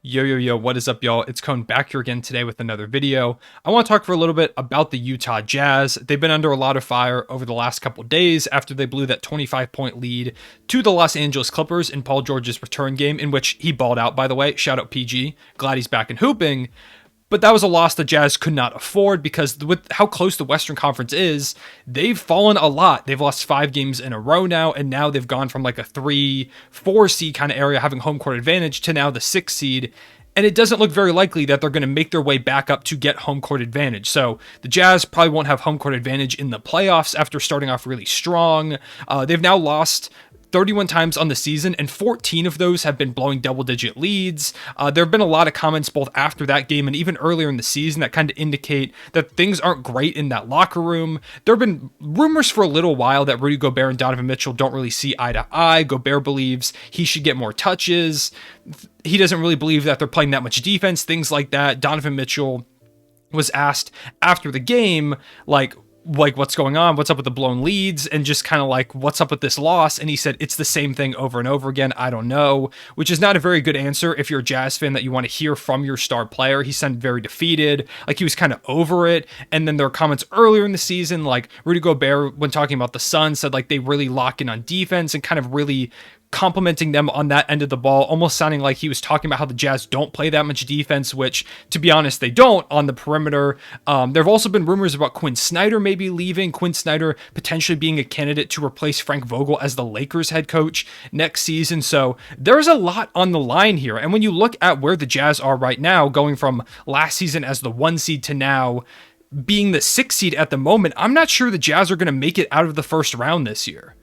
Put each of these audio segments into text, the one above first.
Yo, what is up, y'all? It's Cone back here again today with another video. I want to talk for a little bit about the Utah Jazz. They've been under a lot of fire over the last couple days after they blew that 25-point lead to the Los Angeles Clippers in Paul George's return game, in which he balled out, by the way. Shout out PG. Glad he's back and hooping. But that was a loss the Jazz could not afford because with how close the Western Conference is, they've fallen a lot. They've lost 5 games in a row now, and now they've gone from like a 3-4 seed kind of area having home court advantage to now the 6 seed. And it doesn't look very likely that they're going to make their way back up to get home court advantage. So the Jazz probably won't have home court advantage in the playoffs after starting off really strong. They've now lost 31 times on the season, and 14 of those have been blowing double-digit leads. There have been a lot of comments both after that game and even earlier in the season that kind of indicate that things aren't great in that locker room. There have been rumors for a little while that Rudy Gobert and Donovan Mitchell don't really see eye to eye. Gobert believes he should get more touches. He doesn't really believe that they're playing that much defense, things like that. Donovan Mitchell was asked after the game, like what's going on, what's up with the blown leads, and just kind of like what's up with this loss, and he said it's the same thing over and over again, I don't know, which is not a very good answer if you're a Jazz fan that you want to hear from your star player. He sounded very defeated, like he was kind of over it. And then there are comments earlier in the season, like Rudy Gobert, when talking about the Suns, said like they really lock in on defense and kind of really complimenting them on that end of the ball, almost sounding like he was talking about how the Jazz don't play that much defense, which, to be honest, they don't on the perimeter. There have also been rumors about Quinn Snyder maybe leaving, Quinn Snyder potentially being a candidate to replace Frank Vogel as the Lakers head coach next season. So there's a lot on the line here. And when you look at where the Jazz are right now, going from last season as the 1 seed to now being the 6 seed at the moment, I'm not sure the Jazz are going to make it out of the first round this year.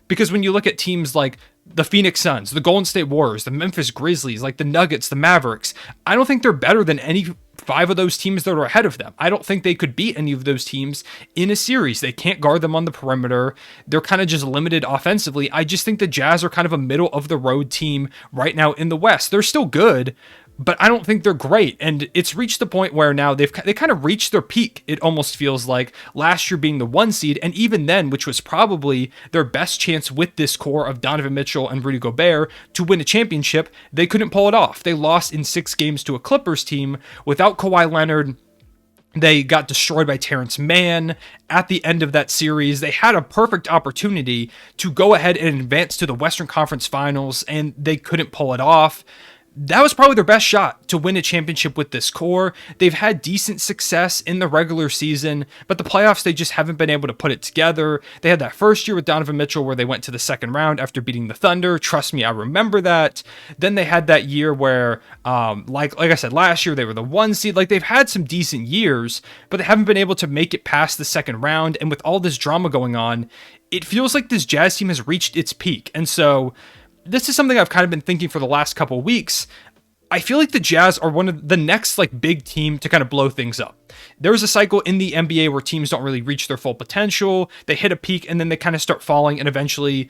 Because when you look at teams like the Phoenix Suns, the Golden State Warriors, the Memphis Grizzlies, like the Nuggets, the Mavericks, I don't think they're better than any 5 of those teams that are ahead of them. I don't think they could beat any of those teams in a series. They can't guard them on the perimeter. They're kind of just limited offensively. I just think the Jazz are kind of a middle of the road team right now in the West. They're still good, but I don't think they're great. And it's reached the point where now they kind of reached their peak. It almost feels like last year being the 1 seed. And even then, which was probably their best chance with this core of Donovan Mitchell and Rudy Gobert to win a championship, they couldn't pull it off. They lost in 6 games to a Clippers team without Kawhi Leonard. They got destroyed by Terrence Mann at the end of that series. They had a perfect opportunity to go ahead and advance to the Western Conference Finals, and they couldn't pull it off. That was probably their best shot to win a championship with this core. They've had decent success in the regular season, but the playoffs, they just haven't been able to put it together. They had that first year with Donovan Mitchell where they went to the second round after beating the Thunder. Trust me, I remember that. Then they had that year where, like I said, last year they were the 1 seed. Like, they've had some decent years, but they haven't been able to make it past the second round. And with all this drama going on, it feels like this Jazz team has reached its peak. And so this is something I've kind of been thinking for the last couple of weeks. I feel like the Jazz are one of the next like big team to kind of blow things up. There's a cycle in the NBA where teams don't really reach their full potential. They hit a peak and then they kind of start falling, and eventually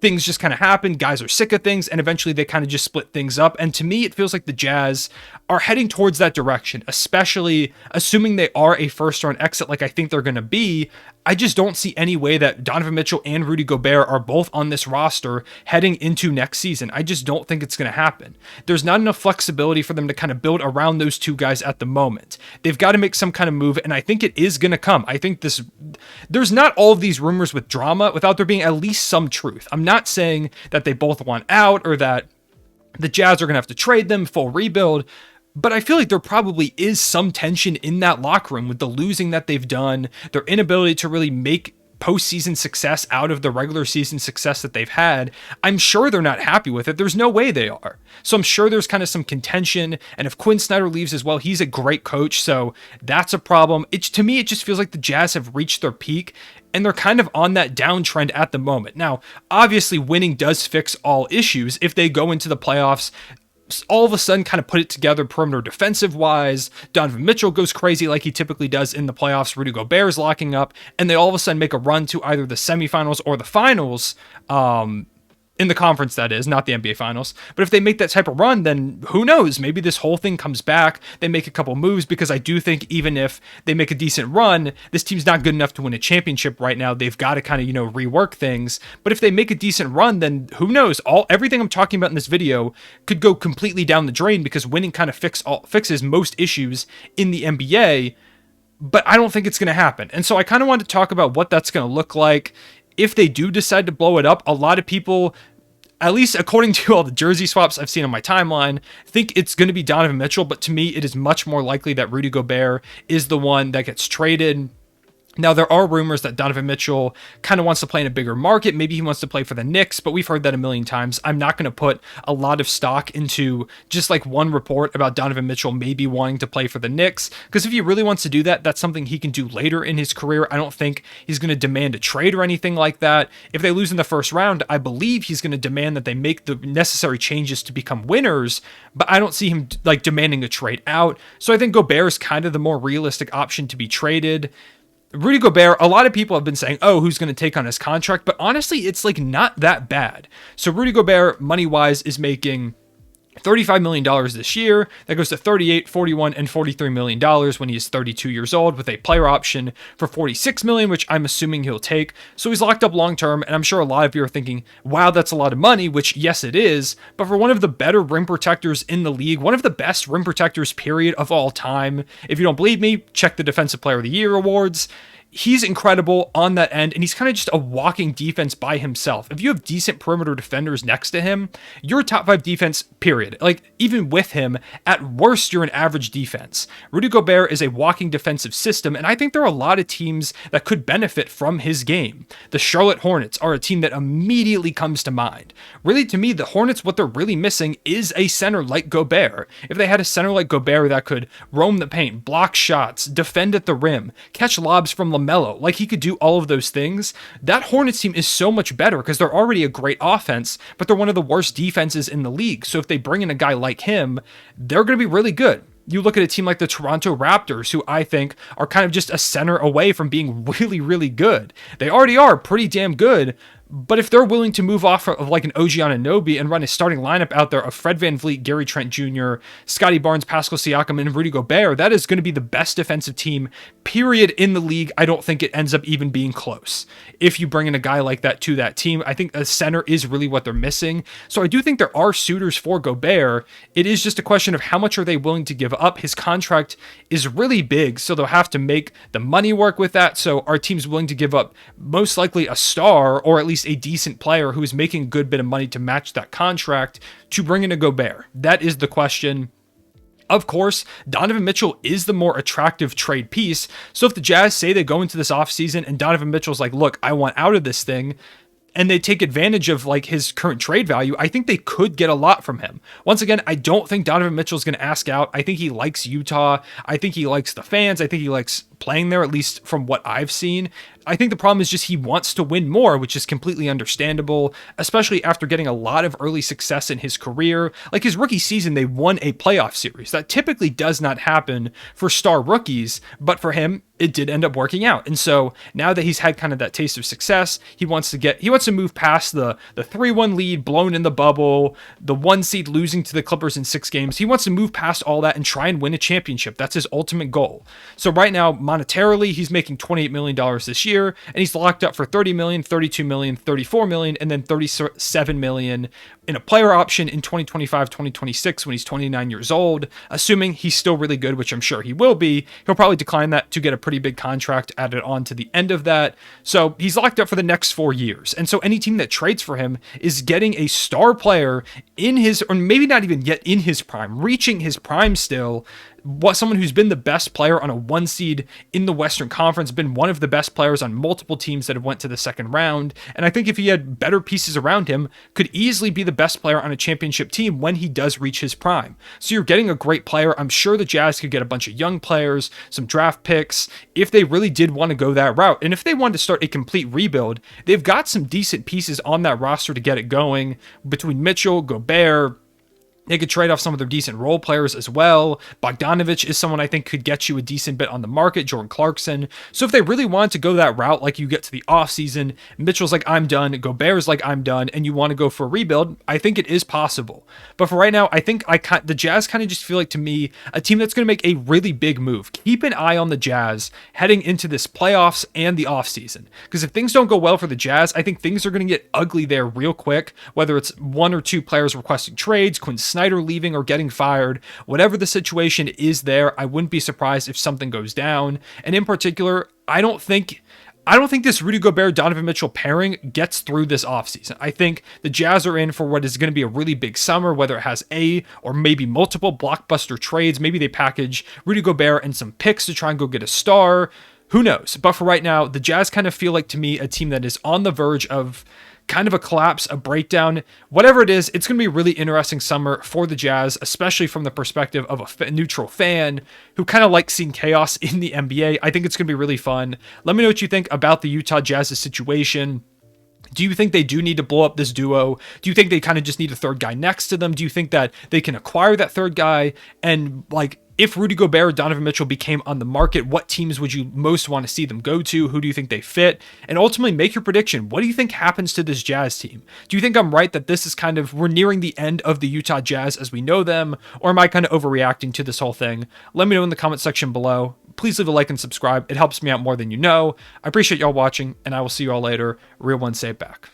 things just kind of happen. Guys are sick of things, and eventually they kind of just split things up. And to me, it feels like the Jazz are heading towards that direction, especially assuming they are a first-round exit like I think they're going to be. I just don't see any way that Donovan Mitchell and Rudy Gobert are both on this roster heading into next season. I just don't think it's going to happen. There's not enough flexibility for them to kind of build around those 2 guys at the moment. They've got to make some kind of move, and I think it is going to come. I think there's not all of these rumors with drama without there being at least some truth. I'm not saying that they both want out or that the Jazz are going to have to trade them, full rebuild, but I feel like there probably is some tension in that locker room with the losing that they've done, their inability to really make postseason success out of the regular season success that they've had. I'm sure they're not happy with it. There's no way they are. So I'm sure there's kind of some contention. And if Quinn Snyder leaves as well, he's a great coach. So that's a problem. To me, it just feels like the Jazz have reached their peak and they're kind of on that downtrend at the moment. Now, obviously winning does fix all issues. If they go into the playoffs, all of a sudden kind of put it together perimeter defensive wise, Donovan Mitchell goes crazy like he typically does in the playoffs, Rudy Gobert is locking up, and they all of a sudden make a run to either the semifinals or the finals, in the conference, that is, not the NBA Finals. But if they make that type of run, then who knows? Maybe this whole thing comes back. They make a couple moves, because I do think even if they make a decent run, this team's not good enough to win a championship right now. They've got to kind of, rework things. But if they make a decent run, then who knows? Everything I'm talking about in this video could go completely down the drain, because winning kind of fixes most issues in the NBA. But I don't think it's going to happen. And so I kind of want to talk about what that's going to look like. If they do decide to blow it up, a lot of people, at least according to all the jersey swaps I've seen on my timeline, think it's going to be Donovan Mitchell. But to me, it is much more likely that Rudy Gobert is the one that gets traded. Now, there are rumors that Donovan Mitchell kind of wants to play in a bigger market. Maybe he wants to play for the Knicks, but we've heard that a million times. I'm not going to put a lot of stock into just like one report about Donovan Mitchell maybe wanting to play for the Knicks, because if he really wants to do that, that's something he can do later in his career. I don't think he's going to demand a trade or anything like that. If they lose in the first round, I believe he's going to demand that they make the necessary changes to become winners, but I don't see him like demanding a trade out. So I think Gobert is kind of the more realistic option to be traded. Rudy Gobert, a lot of people have been saying, oh, who's going to take on his contract? But honestly, it's like not that bad. So Rudy Gobert, money-wise, is making $35 million this year. That goes to $38, $41, and $43 million when he is 32 years old, with a player option for $46 million, which I'm assuming he'll take. So he's locked up long-term, and I'm sure a lot of you are thinking, wow, that's a lot of money, which yes, it is. But for one of the better rim protectors in the league, one of the best rim protectors, period, of all time. If you don't believe me, check the Defensive Player of the Year awards. He's incredible on that end, and he's kind of just a walking defense by himself. If you have decent perimeter defenders next to him, you're a top 5 defense, period. Like, even with him, at worst, you're an average defense. Rudy Gobert is a walking defensive system, and I think there are a lot of teams that could benefit from his game. The Charlotte Hornets are a team that immediately comes to mind. Really, to me, the Hornets, what they're really missing is a center like Gobert. If they had a center like Gobert that could roam the paint, block shots, defend at the rim, catch lobs from LaMelo, like he could do all of those things, that Hornets team is so much better, because they're already a great offense, but they're one of the worst defenses in the league. So if they bring in a guy like him, they're going to be really good. You look at a team like the Toronto Raptors, who I think are kind of just a center away from being really, really good. They already are pretty damn good. But if they're willing to move off of like an OG Anunoby and run a starting lineup out there of Fred VanVleet, Gary Trent Jr., Scotty Barnes, Pascal Siakam, and Rudy Gobert, that is going to be the best defensive team, period, in the league. I don't think it ends up even being close. If you bring in a guy like that to that team, I think a center is really what they're missing. So I do think there are suitors for Gobert. It is just a question of how much are they willing to give up. His contract is really big, so they'll have to make the money work with that. So our team's willing to give up most likely a star, or at least a decent player who is making a good bit of money to match that contract, to bring in a Gobert? That is the question. Of course, Donovan Mitchell is the more attractive trade piece. So if the Jazz say they go into this offseason and Donovan Mitchell's like, look, I want out of this thing, and they take advantage of like his current trade value, I think they could get a lot from him. Once again, I don't think Donovan Mitchell's going to ask out. I think he likes Utah. I think he likes the fans. I think he likes playing there, at least from what I've seen. I think the problem is just he wants to win more, which is completely understandable, especially after getting a lot of early success in his career. Like his rookie season, they won a playoff series. That typically does not happen for star rookies, but for him, it did end up working out. And so now that he's had kind of that taste of success, he wants to move past the 3-1 lead blown in the bubble, the 1 seed losing to the Clippers in 6 games. He wants to move past all that and try and win a championship. That's his ultimate goal. So right now, monetarily, he's making $28 million this year, and he's locked up for $30 million, $32 million, $34 million, and then $37 million in a player option in 2025, 2026 when he's 29 years old. Assuming he's still really good, which I'm sure he will be, he'll probably decline that to get a pretty big contract added on to the end of that. So he's locked up for the next 4 years. And so any team that trades for him is getting a star player in his, or maybe not even yet in his prime, reaching his prime still, someone who's been the best player on a 1 seed in the Western Conference, been one of the best players on multiple teams that have went to the second round. And I think if he had better pieces around him, could easily be the best player on a championship team when he does reach his prime. So you're getting a great player. I'm sure the Jazz could get a bunch of young players, some draft picks, if they really did want to go that route. And if they wanted to start a complete rebuild, they've got some decent pieces on that roster to get it going between Mitchell, Gobert, They could trade off some of their decent role players as well. Bogdanovich is someone I think could get you a decent bit on the market, Jordan Clarkson. So if they really want to go that route, like you get to the offseason, Mitchell's like, I'm done, Gobert's like, I'm done, and you want to go for a rebuild, I think it is possible. But for right now, I think the Jazz kind of just feel like, to me, a team that's going to make a really big move. Keep an eye on the Jazz heading into this playoffs and the offseason. Because if things don't go well for the Jazz, I think things are going to get ugly there real quick, whether it's one or two players requesting trades, Quinn Snyder leaving or getting fired, whatever the situation is there, I wouldn't be surprised if something goes down. And in particular, I don't think this Rudy Gobert Donovan Mitchell pairing gets through this offseason. I think the Jazz are in for what is going to be a really big summer, whether it has a or maybe multiple blockbuster trades. Maybe they package Rudy Gobert and some picks to try and go get a star. Who knows? But for right now, the Jazz kind of feel like, to me, a team that is on the verge of kind of a collapse, a breakdown, whatever it is. It's going to be a really interesting summer for the Jazz, especially from the perspective of a neutral fan who kind of likes seeing chaos in the NBA. I think it's going to be really fun. Let me know what you think about the Utah Jazz's situation. Do you think they do need to blow up this duo? Do you think they kind of just need a third guy next to them? Do you think that they can acquire that third guy? And like, if Rudy Gobert or Donovan Mitchell became on the market, what teams would you most want to see them go to? Who do you think they fit? And ultimately, make your prediction. What do you think happens to this Jazz team? Do you think I'm right that this is kind of, we're nearing the end of the Utah Jazz as we know them? Or am I kind of overreacting to this whole thing? Let me know in the comment section below. Please leave a like and subscribe. It helps me out more than you know. I appreciate y'all watching, and I will see you all later. Real One, say it back.